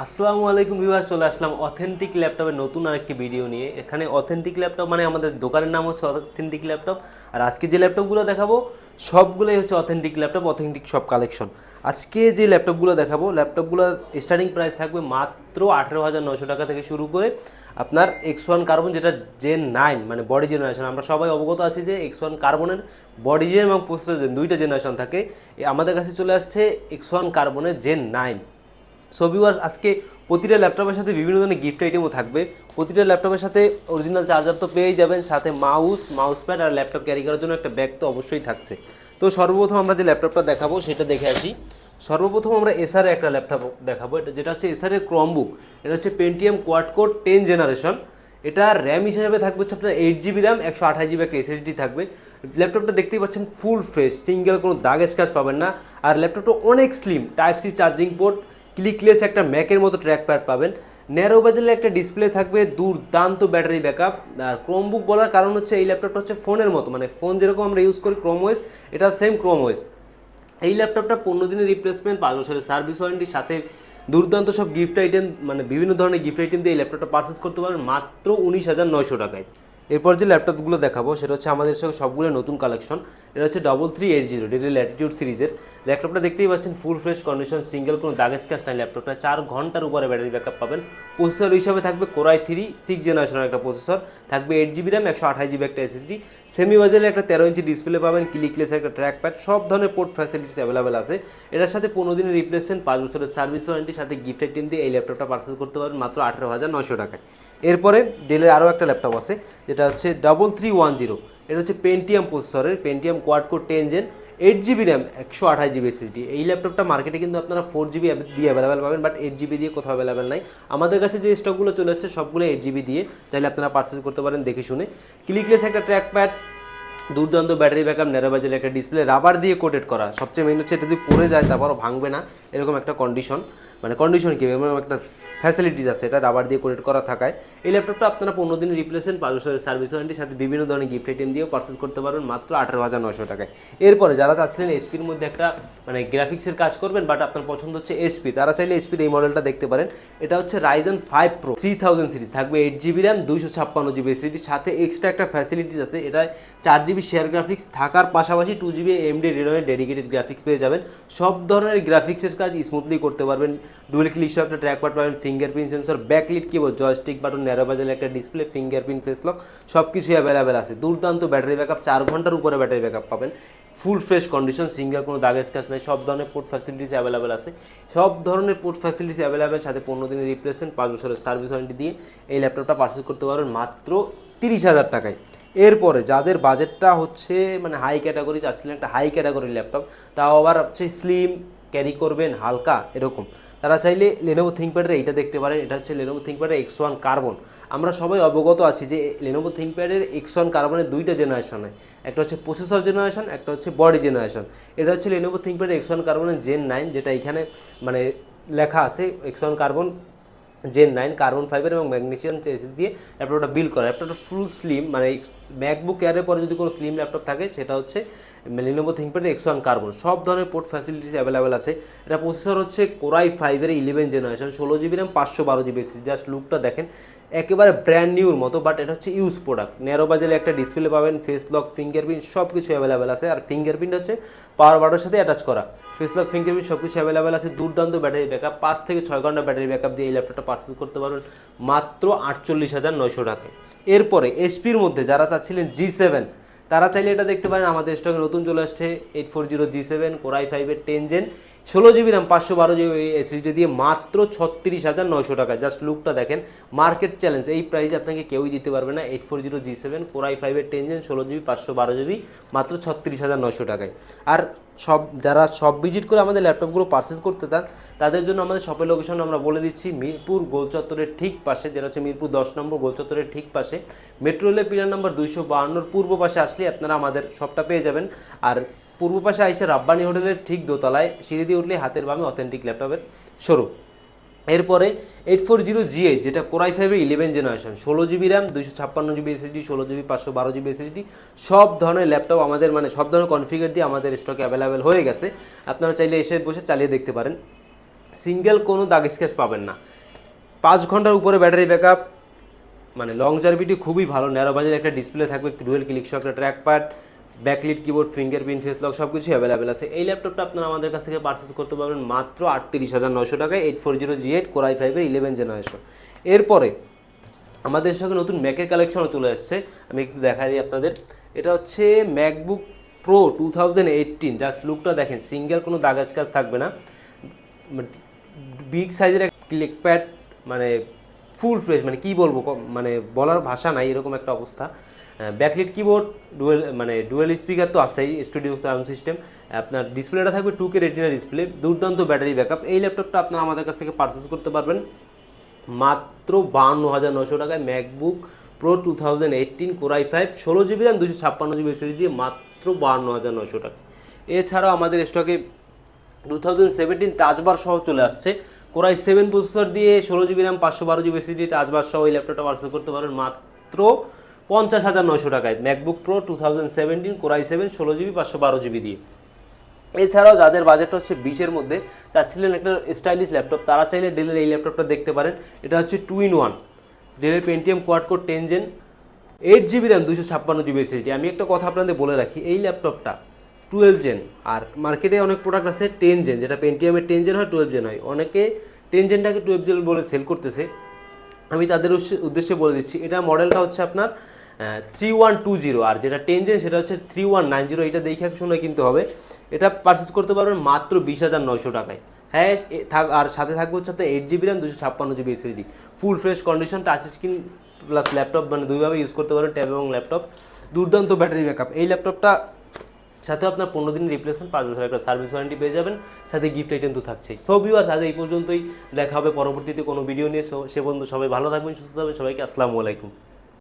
আসসালামু আলাইকুম ভিউয়ার্স, চলে আসলাম অথেন্টিক ল্যাপটপের নতুন আরেকটি ভিডিও নিয়ে। এখানে অথেন্টিক ল্যাপটপ মানে আমাদের দোকানের নাম হচ্ছে অথেন্টিক ল্যাপটপ। আর আজকে যে ল্যাপটপগুলো দেখাবো সবগুলোই হচ্ছে অথেন্টিক ল্যাপটপ, অথেন্টিক সব কালেকশন। আজকে যে ল্যাপটপগুলো দেখাবো ল্যাপটপগুলোর স্টার্টিং প্রাইস থাকবে মাত্র 18,900 টাকা থেকে শুরু করে আপনার X1 কার্বন, যেটা Gen 9 মানে বডি জেনারেশন। আমরা সবাই অবগত আছি যে X1 কার্বনের বডি জেন এবং প্রসেসর জেন দুইটা জেনারেশন থাকে। আমাদের কাছে চলে আসছে X1 কার্বনের Gen 9। সো ভিউয়ার্স, আজকে প্রতিটা ল্যাপটপের সাথে বিভিন্ন ধরনের গিফট আইটেমও থাকবে। প্রতিটা ল্যাপটপের সাথে অরিজিনাল চার্জার তো পেয়েই যাবেন, সাথে মাউস প্যাড আর ল্যাপটপ ক্যারি করার জন্য একটা ব্যাগ তো অবশ্যই থাকছে। তো সর্বপ্রথম আমরা যে ল্যাপটপটা দেখাবো সেটা দেখে আসি। সর্বপ্রথম আমরা এসারের একটা ল্যাপটপ দেখাবো, যেটা হচ্ছে এসারের ক্রমবুক। এটা হচ্ছে পেন্টিয়াম কোয়াড কোর 10 জেনারেশন। এটা র্যাম হিসেবে থাকবে হচ্ছে আপনার 8 GB র্যাম, 128 GB একটা SSD থাকবে। ল্যাপটপটা দেখতেই পাচ্ছেন ফুল ফ্রেশ, সিঙ্গেল কোনো দাগ স্ক্র্যাচ পাবেন না। আর ল্যাপটপটা অনেক slim, type C charging port, clickless একটা ম্যাকের মতো ট্র্যাক প্যাড পাবেন, ন্যারো বাজেলের একটা ডিসপ্লে থাকবে, দুর্দান্ত ব্যাটারি ব্যাকআপ। আর ক্রোমবুক বলার কারণ হচ্ছে এই ল্যাপটপটা হচ্ছে ফোনের মতো, মানে ফোন যেরকম আমরা ইউজ করি ক্রোম ওএস, এটা সেম ক্রোম ওএস। এই ল্যাপটপটা 15 দিনের রিপ্লেসমেন্ট, 5 বছরের সার্ভিস ওয়ারেন্টির সাথে দুর্দান্ত সব গিফট আইটেম, মানে বিভিন্ন ধরনের গিফট আইটেম দিয়ে এই ল্যাপটপটা পারচেস করতে পারবেন মাত্র 19,900 টাকায়। এরপর যে ল্যাপটপগুলো দেখাবো সেটা হচ্ছে আমাদের সঙ্গে সবগুলো নতুন কালেকশন। এটা হচ্ছে 3380 ডেল ল্যাটিটিউড সিরিজের ল্যাপটপটা। দেখতেই পাচ্ছেন ফুল ফ্রেশ কন্ডিশন, সিঙ্গেল কোনো দাগ স্ক্র্যাচ নাই। ল্যাপটপটা 4 ঘন্টার উপরে ব্যাটারি ব্যাকআপ পাবেন। প্রসেসর হিসাবে থাকবে কোরাই 3 6 জেনারেশনের একটা প্রসেসর, থাকবে 8 GB র্যাম, 128 GB একটা SSD, সেমি বাজেলে একটা 13 ইঞ্চি ডিসপ্লে পাবেন, ক্লিকলেস একটা ট্র্যাক প্যাড, সব ধরনের পোর্ট ফ্যাসিলিটিস অ্যাভেলেবেল আছে। এটার সাথে 15 দিনের রিপ্লেসমেন্ট, 5 বছরের সার্ভিস ওয়ারেন্টির সাথে গিফট আইটেম দিয়ে এই ল্যাপটপটা পারচেস করতে পারবেন মাত্র 18,900 টাকায়। এরপরে ডেলের আরও একটা ল্যাপটপ আছে, যেটা হচ্ছে 3310। এটা হচ্ছে পেন্টিয়াম প্রসেসরের, Pentium quad core 10 gen, 8 GB RAM, 128 GB SSD। এই ল্যাপটপটা মার্কেটে কিন্তু আপনারা 4 GB দিয়ে অ্যাভেলেবেল পাবেন, বাট 8 GB দিয়ে কোথাও অ্যাভেলেবেল নাই। আমাদের কাছে যে স্টকগুলো চলে আসছে সবগুলো 8 GB দিয়ে, চাইলে আপনারা পারচেস করতে পারেন দেখে শুনে। ক্লিকলেস একটা ট্র্যাক প্যাড, দুর্দান্ত ব্যাটারি ব্যাকআপ, ন্যারো বাজেল একটা ডিসপ্লে, রাবার দিয়ে কোটেড করা। সবচেয়ে মেইন হচ্ছে এটা যদি পড়ে যায় তারপরও ভাঙবে না, এরকম একটা কন্ডিশন, মানে কন্ডিশন কি এরকম একটা ফ্যাসিলিটিস আছে, এটা রাবার দিয়ে কোটেড করা থাকায় এই ল্যাপটপটা আপনারা 15 দিনের রিপ্লেসমেন্ট, 5 বছরের সার্ভিস ওয়ারেন্টির সাথে বিভিন্ন ধরনের গিফট আইটেম দিয়েও পারচেস করতে পারবেন মাত্র 18,900 টাকায়। এরপরে যারা চাচ্ছিলেন এসপির মধ্যে একটা মানে গ্রাফিক্সের কাজ করবেন, বাট আপনার পছন্দ হচ্ছে এসপি, তারা চাইলে এসপির এই মডেলটা দেখতে পারেন। এটা হচ্ছে Ryzen 5 Pro 3000 সিরিজ, থাকবে 8 GB র্যাম, 256 GB SSD, সাথে এক্সট্রা একটা ফ্যাসিলিটিস আছে। এটা 4 GB শেয়ার গ্রাফিক্স থাকার পাশাপাশি 2 GB AMD রেডনের ডেডিকেটেড গ্রাফিক্স পেয়ে যাবেন। সব ধরনের গ্রাফিক্সের কাজ স্মুথলি করতে পারবেন। ডুয়েল ক্লিক সহ একটা ট্র্যাক প্যাড পাবেন, fingerprint sensor, backlit keyboard, joystick button, narrow Vezel একটা ডিসপ্লে, ফিঙ্গারপ্রিন্ট ফেস লক, সব কিছুই অ্যাভেলেবেল আছে। দুর্দান্ত ব্যাটারি ব্যাকআপ, 4 ঘন্টার উপরে ব্যাটারি ব্যাকআপ পাবেন। ফুল ফ্রেশ কন্ডিশন, সিঙ্গেল কোনো দাগ স্ক্র্যাচ নাই, সব ধরনের পোর্ট ফ্যাসিলিটিস অ্যাভেলেবেল আছে। সব ধরনের পোর্ট ফ্যাসিলিটিস অ্যাভেলেবেল, সাথে 15 দিনের রিপ্লেসমেন্ট, 5 বছরের সার্ভিস ওয়ারেন্টি দিয়ে এই ল্যাপটপটা পারচেস করতে পারবেন মাত্র 30,000 টাকায়। এরপরে যাদের বাজেটটা হচ্ছে মানে হাই ক্যাটাগরি চাচ্ছিলেন, একটা হাই ক্যাটাগরির ল্যাপটপ, তাও আবার হচ্ছে স্লিম, ক্যারি করবেন হালকা এরকম, তারা চাইলে লেনোভো থিংকপ্যাডের এইটা দেখতে পারেন। এটা হচ্ছে লেনোভো থিংকপ্যাডের X1 কার্বন। আমরা সবাই অবগত আছি যে লেনোভো থিংকপ্যাডের X1 কার্বনের দুইটা জেনারেশন হয়, একটা হচ্ছে প্রসেসর জেনারেশন, একটা হচ্ছে বডি জেনারেশন। এটা হচ্ছে লেনোভো থিংকপ্যাডের X1 কার্বনের Gen 9, যেটা এখানে মানে লেখা আছে X1 carbon Gen 9 carbon fibre এবং ম্যাগনেসিয়াম চেসিস দিয়ে ল্যাপটপটা বিল্ড করা। ল্যাপটপটা ফুল স্লিম, মানে ম্যাকবুক এয়ারের পরে যদি কোনো স্লিম ল্যাপটপ থাকে সেটা হচ্ছে লেনোভো থিংকপ্যাডের X1 কার্বন। সব ধরনের পোর্ট ফ্যাসিলিটিস অ্যাভেলেবেল আছে। এটা প্রসেসর হচ্ছে কোরাই 5-এর 11 generation, 16 GB RAM, 512 GB SSD। Just লুকটা দেখেন একেবারে ব্র্যান্ড নিউর মতো, বাট এটা হচ্ছে ইউজ প্রোডাক্ট। ন্যারো বাজেলে একটা ডিসপ্লে পাবেন, ফেস লক, ফিঙ্গারপ্রিন্ট সব কিছু অ্যাভেলেবেল আছে। আর ফিঙ্গারপ্রিন্ট হচ্ছে পাওয়ার বাটনের সাথে অ্যাটাচ করা, ফেস লক, ফিঙ্গারপ্রিন্ট সব কিছু অ্যাভেলেবেল আছে। দুর্দান্ত ব্যাটারি ব্যাকআপ, 5 থেকে 6 ঘন্টা ব্যাটারি ব্যাকআপ দিয়ে এই ল্যাপটপটা পারচেস করতে পারবেন মাত্র 48,900 টাকায়। এরপরে এসপির মধ্যে যারা চাচ্ছিলেন G7, তারা চাইলে এটা দেখতে পারেন। আমাদের স্টকে নতুন চলে আসছে 840 G7 কোরাই 5-এর 10 gen, 16 GB RAM, 512 GB SSD দিয়ে মাত্র 36,900 টাকায়। জাস্ট লুকটা দেখেন, মার্কেট চ্যালেঞ্জ, এই প্রাইসে আপনাকে কেউই দিতে পারবে না। 840 G7 কোরাই 5-এর 10 জেন, 16 GB, 512 GB, মাত্র 36,900 টাকায়। আর যারা সব ভিজিট করে আমাদের ল্যাপটপগুলো পারচেস করতে চান, তাদের জন্য আমাদের শপের লোকেশন আমরা বলে দিচ্ছি। মিরপুর গোলচত্বরের ঠিক পাশে, যেটা হচ্ছে মিরপুর 10 নম্বর গোলচত্বরের ঠিক পাশে, মেট্রো রেলের পিলার নাম্বার 252-র পূর্ব পাশে আসলে আপনারা আমাদের শপটা পেয়ে যাবেন। আর পূর্ব পাশে আইসে রাব্বানি হোটেলের ঠিক দোতলায় সিঁড়ি দিয়ে উঠলে হাতের বামে অথেন্টিক ল্যাপটপের শোরুম। এরপরে 840 G8, যেটা কোরাই 5-এর 11 generation, 16 GB RAM, 256 GB SSD, 16 GB, 512 GB SSD, সব ধরনের ল্যাপটপ আমাদের মানে সব ধরনের কনফিগার দিয়ে আমাদের স্টকে অ্যাভেলেবেল হয়ে গেছে। আপনারা চাইলে এসে বসে চালিয়ে দেখতে পারেন। সিঙ্গেল কোনো দাগ স্ক্র্যাচ পাবেন না। 5 ঘন্টার উপরে ব্যাটারি ব্যাকআপ, মানে লং জার্ভিটি খুবই ভালো। ন্যারো বাজের একটা ডিসপ্লে থাকবে, ডুয়েল ক্লিক সহ একটা track pad, backlit keyboard, fingerprint, face lock সব কিছু অ্যাভেলেবেল আছে। এই ল্যাপটপটা আপনারা আমাদের কাছ থেকে পারচেস করতে পারবেন মাত্র 38,900 টাকায়, 8400G8 Core i5-এর 11 জেনারেশন। এরপরে আমাদের সঙ্গে নতুন ম্যাকের কালেকশনও চলে আসছে, আমি একটু দেখাই দিই আপনাদের। এটা হচ্ছে ম্যাকবুক প্রো 2018, জাস্ট লুকটা দেখেন, সিঙ্গেল কোনো দাগ স্ক্র্যাচ থাকবে না, বিগ সাইজের একটা ক্লিক প্যাড, মানে ফুল ফ্রেশ, মানে কি বলবো, মানে বলার ভাষা নাই এরকম একটা অবস্থা। ব্যাকলিট কিবোর্ড, ডুয়েল স্পিকার তো আছেই, স্টুডিও সাউন্ড সিস্টেম। আপনার ডিসপ্লেটা থাকবে 2K রেটিনা ডিসপ্লে, দুর্দান্ত ব্যাটারি ব্যাকআপ। এই ল্যাপটপটা আপনারা আমাদের কাছ থেকে পারচেস করতে পারবেন মাত্র 52,900 টাকায়। MacBook pro 2018 Core i5 16GB RAM 256GB SSD দিয়ে মাত্র 52,900 টাকা। এছাড়াও আমাদের স্টকে 2017 টাচবার সহ চলে আসছে, Core i7 প্রসেসর দিয়ে 16GB RAM 512GB SSD টাচবার সহ এই ল্যাপটপটা পারচেস করতে পারবেন মাত্র 50,900 টাকায়। MacBook pro 2017 Core i7 16GB 512GB দিয়ে। এছাড়াও যাদের বাজেটটা হচ্ছে 20-এর মধ্যে, চাচ্ছিলেন একটা স্টাইলিশ ল্যাপটপ, তারা চাইলে ডেলের এই ল্যাপটপটা দেখতে পারেন। এটা হচ্ছে 2-in-1 ডেলের Pentium quad core 10 gen, 8GB RAM 256GB SSD। আমি একটা কথা আপনাদের বলে রাখি, এই ল্যাপটপটা 12 জেন, আর মার্কেটে অনেক প্রোডাক্ট আছে 10 জেন, যেটা পেন্টিয়ামের 10 জেন হয়, 12 জেন হয়। অনেকে 10 জেনটাকে 12 জেন বলে সেল করতেছে, আমি তাদের উদ্দেশ্যে বলে দিচ্ছি, এটা মডেলটা হচ্ছে আপনার 3120, আর যেটা 10 জেন সেটা হচ্ছে 3190। এটা দেখে শুনে কিনতে হবে। এটা পারচেস করতে পারবেন মাত্র 20,900 টাকায়। হ্যাঁ, আর সাথে থাকবে হচ্ছে আপনার 8GB RAM 256GB SSD, full fresh condition, touch screen plus laptop, মানে দুইভাবে ইউজ করতে পারেন, ট্যাব এবং ল্যাপটপ। দুর্দান্ত ব্যাটারি ব্যাকআপ। এই ল্যাপটপটা সাথে আপনার 15 দিনের রিপ্লেসমেন্ট, 5 বছরের একটা সার্ভিস ওয়ারেন্টি পেয়ে যাবেন, সাথে গিফট আইটেম তো থাকছেই। সো ভিউয়ার্স, আজ এই পর্যন্তই, দেখা হবে পরবর্তীতে কোনো ভিডিও নিয়ে। সে পর্যন্ত সবাই ভালো থাকবেন, সুস্থ থাকবেন। সবাইকে আসসালামু আলাইকুম।